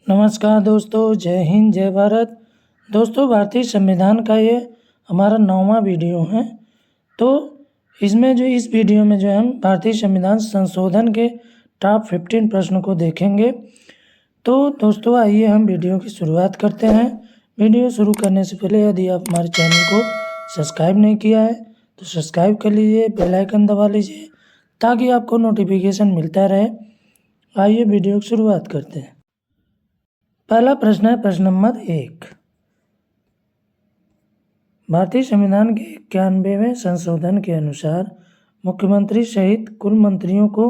नमस्कार दोस्तों, जय हिंद जय भारत। दोस्तों, भारतीय संविधान का ये हमारा 9वां वीडियो है। तो इसमें इस वीडियो में हम भारतीय संविधान संशोधन के टॉप 15 प्रश्न को देखेंगे। तो दोस्तों, आइए हम वीडियो की शुरुआत करते हैं। वीडियो शुरू करने से पहले यदि आप हमारे चैनल को सब्सक्राइब नहीं किया है तो सब्सक्राइब कर लीजिए, बेल आइकन दबा लीजिए ताकि आपको नोटिफिकेशन मिलता रहे। आइए वीडियो की शुरुआत करते हैं। पहला प्रश्न है प्रश्न नंबर 1। भारतीय संविधान के 91वें संशोधन के अनुसार मुख्यमंत्री सहित कुल मंत्रियों को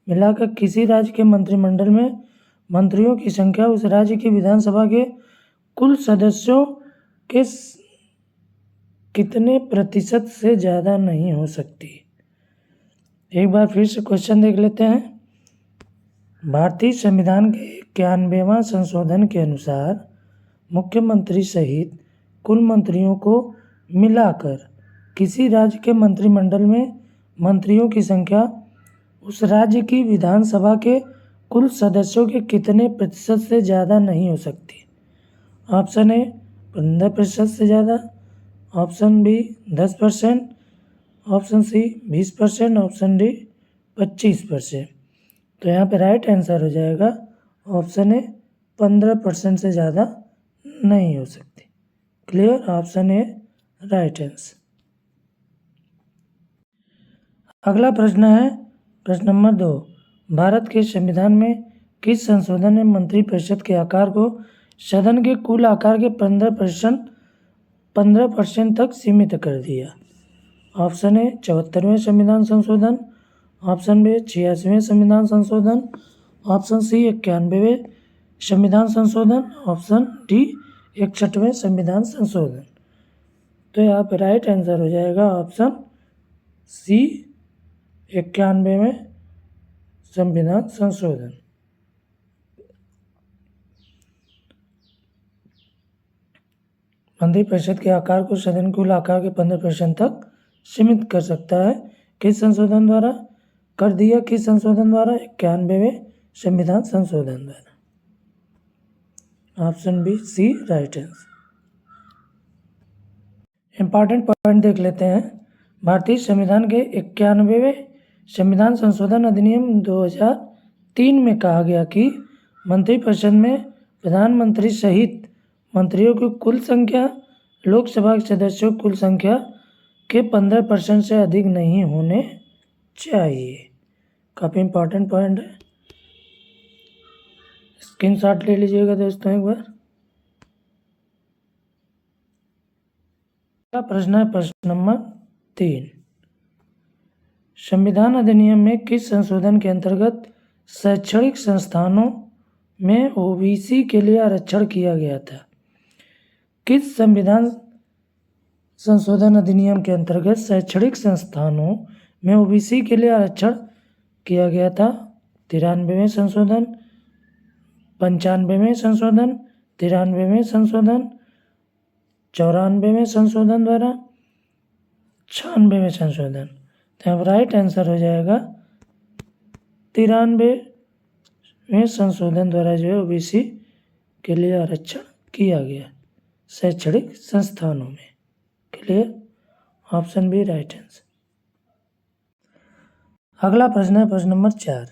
मिलाकर किसी राज्य के मंत्रिमंडल में मंत्रियों की संख्या उस राज्य की विधानसभा के कुल सदस्यों के कितने प्रतिशत से ज़्यादा नहीं हो सकती। एक बार फिर से क्वेश्चन देख लेते हैं। भारतीय संविधान के 91वां संशोधन के अनुसार मुख्यमंत्री सहित कुल मंत्रियों को मिलाकर किसी राज्य के मंत्रिमंडल में मंत्रियों की संख्या उस राज्य की विधानसभा के कुल सदस्यों के कितने प्रतिशत से ज़्यादा नहीं हो सकती। ऑप्शन ए 15% से ज़्यादा, option B 10%, option C 20%, option D 25%। तो यहाँ पे राइट आंसर हो जाएगा ऑप्शन ए 15% से ज़्यादा नहीं हो सकती। Clear, option A right answer. अगला प्रश्न है प्रश्न नंबर 2। भारत के संविधान में किस संशोधन ने मंत्रिपरिषद के आकार को सदन के कुल आकार के 15% तक सीमित कर दिया। ऑप्शन ए 74वें संविधान संशोधन, ऑप्शन बी 86वें संविधान संशोधन, ऑप्शन सी 91वें संविधान संशोधन, ऑप्शन डी 61वें संविधान संशोधन। तो यहाँ पे राइट आंसर हो जाएगा ऑप्शन सी 91वें संविधान संशोधन। मंत्रिपरिषद के आकार को सदन के कुल आकार के 15% तक सीमित कर सकता है। किस संशोधन द्वारा कर दिया? किस संशोधन द्वारा? 91वें संविधान संशोधन द्वारा। Option B C right answer. Important point देख लेते हैं। भारतीय संविधान के 91वें संविधान संशोधन अधिनियम 2003 में कहा गया कि मंत्रिपरिषद में प्रधानमंत्री सहित मंत्रियों की कुल संख्या लोकसभा के सदस्यों की कुल संख्या के 15% से अधिक नहीं होने चाहिए। काफ़ी इंपॉर्टेंट पॉइंट है, स्क्रीनशॉट ले लीजिएगा दोस्तों एक बार। अगला प्रश्न है प्रश्न नंबर 3। संविधान अधिनियम में किस संशोधन के अंतर्गत शैक्षणिक संस्थानों में ओबीसी के लिए आरक्षण किया गया था? किस संविधान संशोधन अधिनियम के अंतर्गत शैक्षणिक संस्थानों में ओबीसी के लिए आरक्षण किया गया था? 93वें संशोधन, 95वें संशोधन, 93वें संशोधन, 94वें संशोधन द्वारा, 96वें संशोधन। तो अब राइट आंसर हो जाएगा 93वें संशोधन द्वारा ओबीसी के लिए आरक्षण किया गया शैक्षणिक संस्थानों में। Clear, option B right answer. अगला प्रश्न है प्रश्न नंबर 4।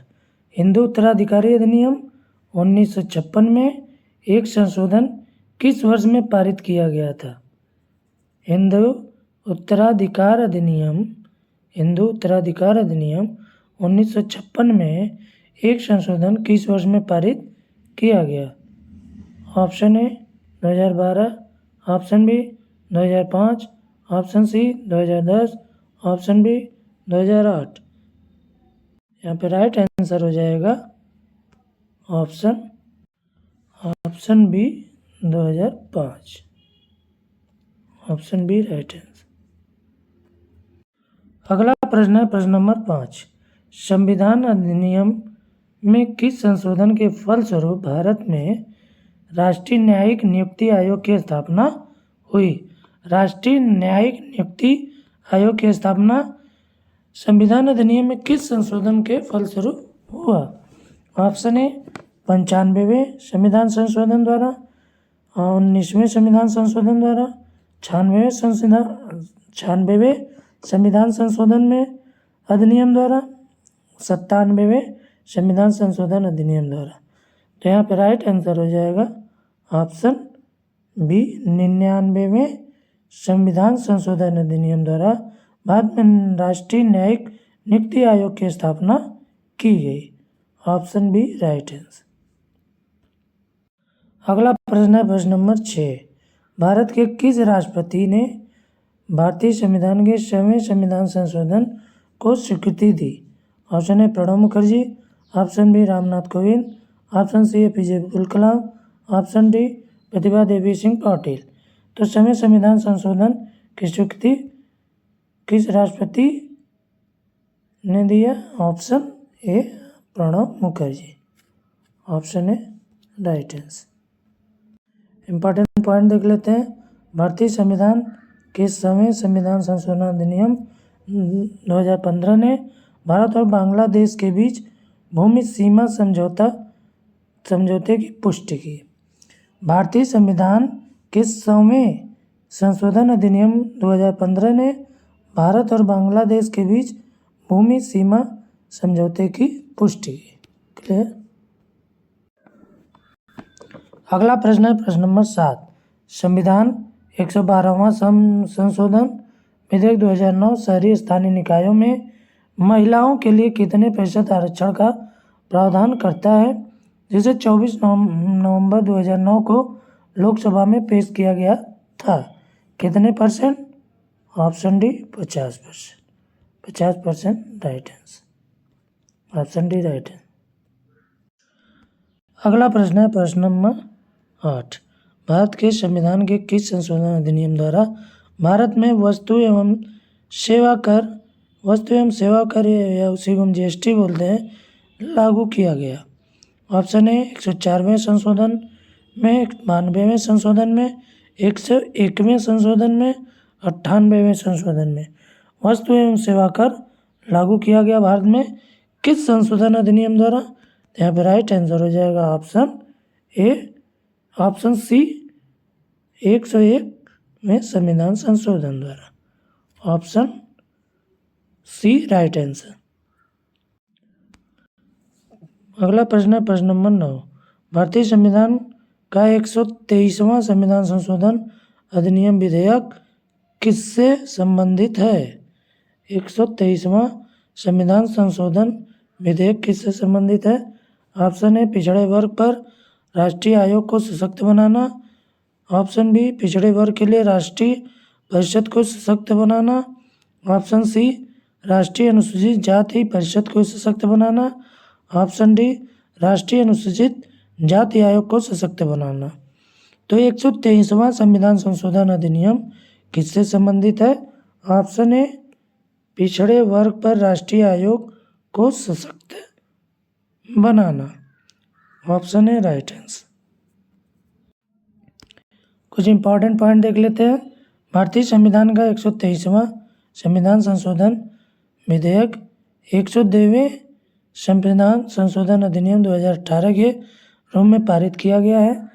हिंदू उत्तराधिकारी अधिनियम 1956 में एक संशोधन किस वर्ष में पारित किया गया था? हिंदू उत्तराधिकार अधिनियम 1956 में एक संशोधन किस वर्ष में पारित किया गया? Option A 2012, option B 2005, option C 2010, option B 2008। यहाँ पे राइट आंसर हो जाएगा option B 2005। Option B right answer. अगला प्रश्न है प्रश्न नंबर 5। संविधान अधिनियम में किस संशोधन के फलस्वरूप भारत में राष्ट्रीय न्यायिक नियुक्ति आयोग की स्थापना हुई? राष्ट्रीय न्यायिक नियुक्ति आयोग की स्थापना संविधान अधिनियम में किस संशोधन के फलस्वरूप हुआ? ऑप्शन ए 95वें संविधान संशोधन द्वारा, 19वें संविधान संशोधन द्वारा, 96वें संविधान संशोधन में अधिनियम द्वारा, 97वें संविधान संशोधन अधिनियम द्वारा। तो यहाँ पे राइट आंसर हो जाएगा ऑप्शन बी, 99वें संविधान संशोधन अधिनियम द्वारा भारत में राष्ट्रीय न्यायिक नियुक्ति आयोग की स्थापना की गई। Option B right answer. अगला प्रश्न है प्रश्न नंबर 6। भारत के किस राष्ट्रपति ने भारतीय संविधान के 6वें संविधान संशोधन को स्वीकृति दी? ऑप्शन है Pranab Mukherjee, option B Ramnath Kovind, option C APJ Abdul Kalam, option D Pratibha Devi Singh Patil. तो 6वें संविधान संशोधन की स्वीकृति किस राष्ट्रपति ने दिया? Option A Pranab Mukherjee. Option A right answer. Important point देख लेते हैं। भारतीय संविधान के 6वें संविधान संशोधन अधिनियम 2015 ने भारत और बांग्लादेश के बीच भूमि सीमा समझौते की पुष्टि की। भारतीय संविधान के 6वें संशोधन अधिनियम 2015 ने भारत और बांग्लादेश के बीच भूमि सीमा समझौते की पुष्टि की। क्लियर। अगला प्रश्न है प्रश्न नंबर 7। संविधान 112वां संशोधन विधेयक 2009 शहरी स्थानीय निकायों में महिलाओं के लिए कितने प्रतिशत आरक्षण का प्रावधान करता है, जिसे 24 नवंबर 2009 को लोकसभा में पेश किया गया था? कितने percent? Option D 50%। 50% right answer. Option D right answer. अगला प्रश्न है प्रश्न नंबर 8। भारत के संविधान के किस संशोधन अधिनियम द्वारा भारत में वस्तु एवं सेवा कर या उसी को हम जीएसटी बोलते हैं, लागू किया गया? ऑप्शन ए 104वें संशोधन में, 92वें संशोधन में, 101वें संशोधन में, 98वें संशोधन में। वस्तु एवं सेवा कर लागू किया गया भारत में किस संशोधन अधिनियम द्वारा? यहाँ पर राइट आंसर हो जाएगा ऑप्शन ए, ऑप्शन सी 101वें संविधान संशोधन द्वारा। Option C right answer. अगला प्रश्न है प्रश्न नंबर 9। भारतीय संविधान का 123वां संविधान संशोधन अधिनियम विधेयक किससे संबंधित है? 123वां संविधान संशोधन विधेयक किससे संबंधित है? ऑप्शन ए पिछड़े वर्ग पर राष्ट्रीय आयोग को सशक्त बनाना, ऑप्शन बी पिछड़े वर्ग के लिए राष्ट्रीय परिषद को सशक्त बनाना, ऑप्शन सी राष्ट्रीय अनुसूचित जाति परिषद को सशक्त बनाना, ऑप्शन डी राष्ट्रीय अनुसूचित जाति आयोग को सशक्त बनाना। तो 123वां संविधान संशोधन अधिनियम किससे संबंधित है? ऑप्शन ए पिछड़े वर्ग पर राष्ट्रीय आयोग को सशक्त बनाना। Option A right answer. कुछ इंपॉर्टेंट पॉइंट देख लेते हैं। भारतीय संविधान का 123वां संविधान संशोधन विधेयक 102वें संविधान संशोधन अधिनियम 2018 के रूप में पारित किया गया है।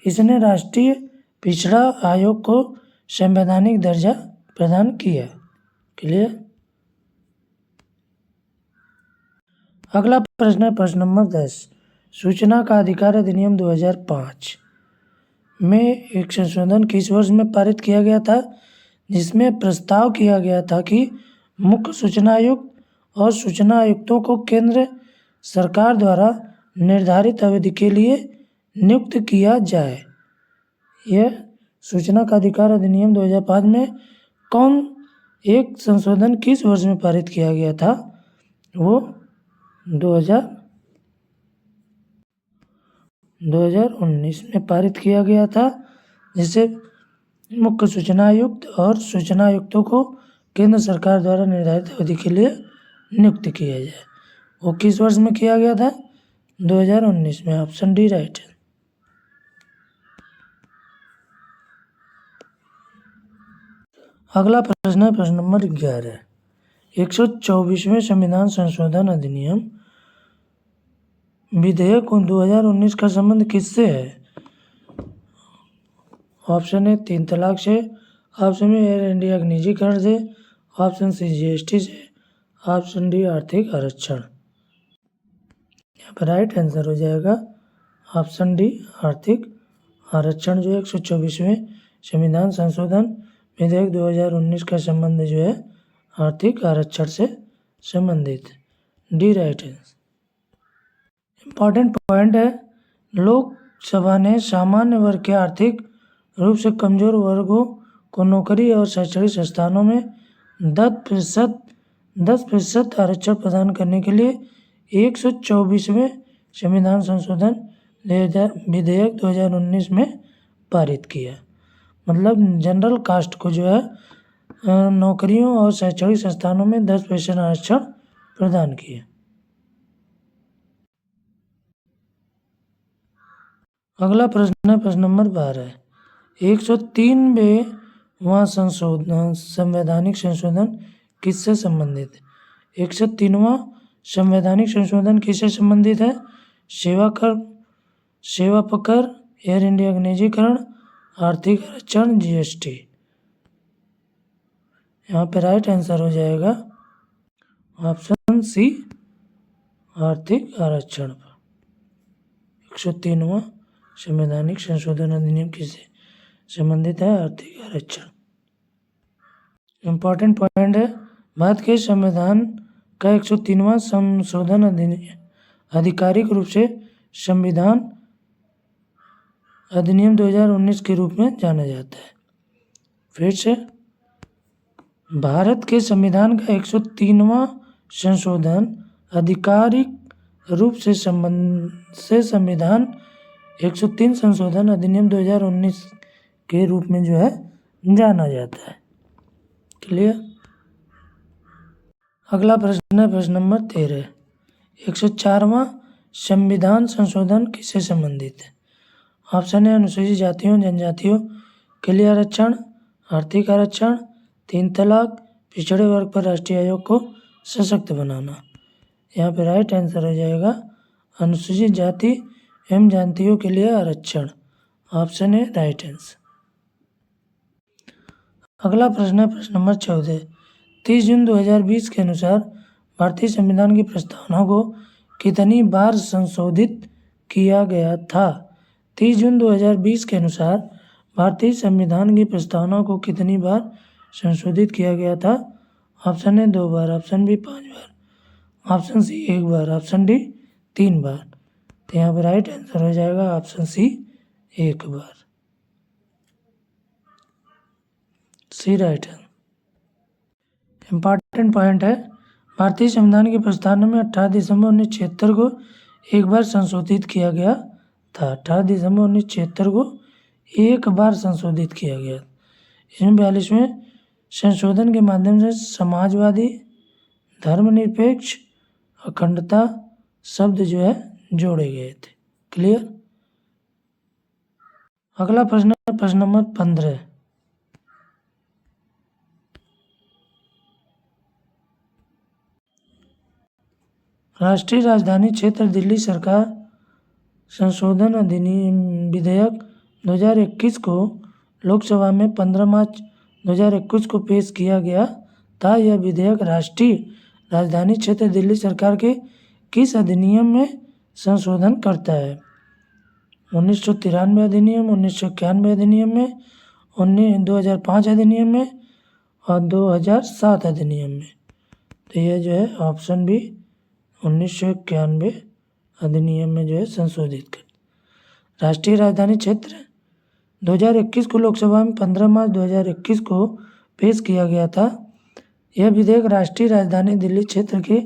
इसने राष्ट्रीय पिछड़ा आयोग को संवैधानिक दर्जा प्रदान किया। क्लियर। अगला प्रश्न है प्रश्न नंबर 10। सूचना का अधिकार अधिनियम 2005 में एक संशोधन किस वर्ष में पारित किया गया था, जिसमें प्रस्ताव किया गया था कि मुख्य सूचना आयुक्त और सूचना आयुक्तों को केंद्र सरकार द्वारा निर्धारित अवधि के लिए नियुक्त किया जाए? यह सूचना का अधिकार अधिनियम 2005 में कौन एक संशोधन किस वर्ष में पारित किया गया था? वो 2019 में पारित किया गया था, जिसे मुख्य सूचना आयुक्त और सूचना आयुक्तों को केंद्र सरकार द्वारा निर्धारित अवधि के लिए नियुक्त किया जाए। वो किस वर्ष में किया गया था? 2019 में। ऑप्शन डी राइट है। अगला प्रश्न है प्रश्न नंबर 11। 124वें संविधान संशोधन अधिनियम विधेयक 2019 का संबंध किससे है? ऑप्शन ए 3 तलाक से, ऑप्शन बी एयर इंडिया के निजीकरण से, ऑप्शन सी जीएसटी से, ऑप्शन डी आर्थिक आरक्षण। यहाँ पर राइट आंसर हो जाएगा ऑप्शन डी आर्थिक आरक्षण। जो 124वें संविधान संशोधन विधेयक 2019 का संबंध जो है आर्थिक आरक्षण से संबंधित। D right answer. Important point है, लोकसभा ने सामान्य वर्ग के आर्थिक रूप से कमजोर वर्गों को नौकरी और शैक्षणिक संस्थानों में 10% आरक्षण प्रदान करने के लिए 124वें संविधान संशोधन विधेयक 2019 में पारित किया। मतलब जनरल कास्ट को जो है नौकरियों और शैक्षणिक संस्थानों में 10% आरक्षण प्रदान किया। अगला प्रश्न है प्रश्न नंबर 12। 103वां संवैधानिक संशोधन किससे संबंधित है? 103वां संवैधानिक संशोधन किससे संबंधित है? सेवा कर, एयर इंडिया का निजीकरण, आर्थिक आरक्षण, जीएसटी। यहाँ पे राइट आंसर हो जाएगा ऑप्शन सी आर्थिक आरक्षण। 103वां संवैधानिक संशोधन अधिनियम किससे संबंधित है? आर्थिक आरक्षण। इम्पॉर्टेंट पॉइंट है, भारत के संविधान का 103वां संशोधन अधिनियम आधिकारिक रूप से संविधान अधिनियम 2019 के रूप में जाना जाता है। फिर से, भारत के संविधान का 103वां संशोधन आधिकारिक रूप से संविधान 103 संशोधन अधिनियम 2019 के रूप में जो है जाना जाता है। क्लियर। अगला प्रश्न है प्रश्न नंबर 13। 104वां संविधान संशोधन किससे संबंधित है? ऑप्शन है अनुसूचित जातियों जनजातियों के लिए आरक्षण, आर्थिक आरक्षण, 3 तलाक, पिछड़े वर्ग पर राष्ट्रीय आयोग को सशक्त बनाना। यहाँ पे राइट आंसर हो जाएगा अनुसूचित जाति एवं जनजातियों के लिए आरक्षण। ऑप्शन है राइट आंसर। अगला प्रश्न है प्रश्न नंबर 14। 30 जून 2020 के अनुसार भारतीय संविधान की प्रस्तावना को कितनी बार संशोधित किया गया था? 30 जून 2020 के अनुसार भारतीय संविधान की प्रस्तावना को कितनी बार संशोधित किया गया था? ऑप्शन है 2 बार, ऑप्शन बी 5 बार, ऑप्शन सी 1 बार, ऑप्शन डी 3 बार। तो यहाँ पर राइट आंसर हो जाएगा ऑप्शन सी 1 बार। सी राइट है। इम्पॉर्टेंट पॉइंट है, भारतीय संविधान की प्रस्तावना में 18 दिसंबर 1976 को एक बार संशोधित किया गया था। 18 दिसंबर 1976 को एक बार संशोधित किया गया। इसमें 42वें संशोधन के माध्यम से समाजवादी, धर्मनिरपेक्ष, अखंडता शब्द जो है जोड़े गए थे। क्लियर। अगला प्रश्न है प्रश्न नंबर 15। राष्ट्रीय राजधानी क्षेत्र दिल्ली सरकार संशोधन अधिनियम विधेयक 2021 को लोकसभा में 15 मार्च 2021 को पेश किया गया था। यह विधेयक राष्ट्रीय राजधानी क्षेत्र दिल्ली सरकार के किस अधिनियम में संशोधन करता है? 1993 अधिनियम, 1991 अधिनियम में, 2005 अधिनियम में और 2007 अधिनियम में। तो यह जो है ऑप्शन बी 1991 अधिनियम में जो है संशोधित कर। राष्ट्रीय राजधानी क्षेत्र 2021 को लोकसभा में 15 मार्च 2021 को पेश किया गया था। यह विधेयक राष्ट्रीय राजधानी दिल्ली क्षेत्र के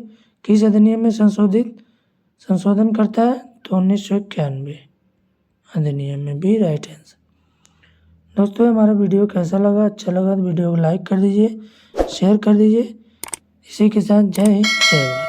किस अधिनियम में संशोधन करता है? तो 1991 अधिनियम में। B right answer. दोस्तों, हमारा वीडियो कैसा लगा? अच्छा लगा तो वीडियो को लाइक कर दीजिए, शेयर कर दीजिए। इसी के साथ जय हिंद, जय भारत।